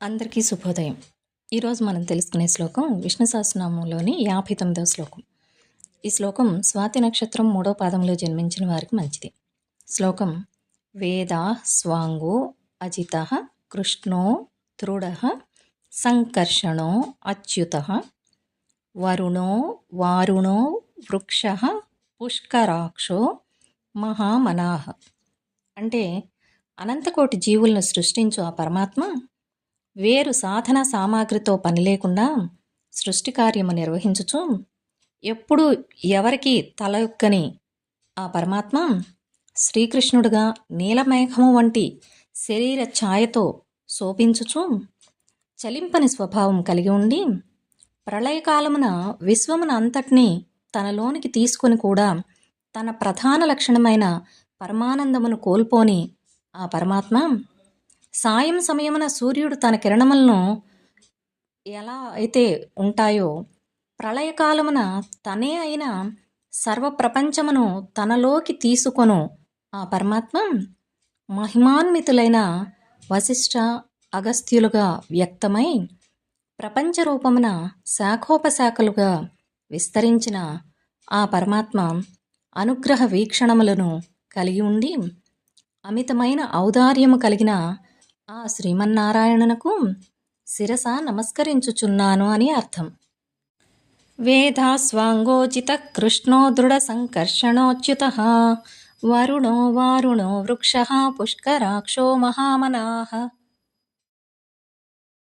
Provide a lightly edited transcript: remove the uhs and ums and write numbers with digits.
అందరికీ శుభోదయం. ఈరోజు మనం తెలుసుకునే శ్లోకం విష్ణు సహస్రనామంలోని 59వ శ్లోకం. ఈ శ్లోకం స్వాతి నక్షత్రం 3వ పాదంలో జన్మించిన వారికి మంచిది. శ్లోకం: వేదా స్వాంగో అజిత కృష్ణో దృఢ సంకర్షణో అచ్యుత వరుణో వారుణో వృక్ష పుష్కరాక్షో మహామనాహ. అంటే అనంతకోటి జీవులను సృష్టించు ఆ పరమాత్మ వేరు సాధన సామాగ్రితో పని లేకుండా సృష్టి కార్యము నిర్వహించుచు ఎప్పుడు ఎవరికి తలయొక్కని ఆ పరమాత్మ శ్రీకృష్ణుడుగా నీలమేఘము వంటి శరీర ఛాయతో శోభించుచు చలింపని స్వభావం కలిగి ఉండి ప్రళయకాలమున విశ్వమున అంతటినీ తనలోనికి తీసుకొని కూడా తన ప్రధాన లక్షణమైన పరమానందమును కోల్పోని ఆ పరమాత్మ సాయం సమయమున సూర్యుడు తన కిరణములను ఎలా అయితే ఉంటాయో ప్రళయకాలమున తనే అయిన సర్వప్రపంచమును తనలోకి తీసుకొను ఆ పరమాత్మ మహిమాన్వితులైన వశిష్ఠ అగస్త్యులుగా వ్యక్తమై ప్రపంచ రూపమున శాఖోపశాఖలుగా విస్తరించిన ఆ పరమాత్మ అనుగ్రహ వీక్షణములను కలిగి ఉండి అమితమైన ఔదార్యము కలిగిన ఆ శ్రీమన్నారాయణునకు శిరస నమస్కరించుచున్నాను అని అర్థం. వేదాస్వాంగోచిత కృష్ణో దృఢ సంకర్షణోచ్యుత వరుణో వారుణో వృక్ష పుష్కరాక్షో మహామనాః.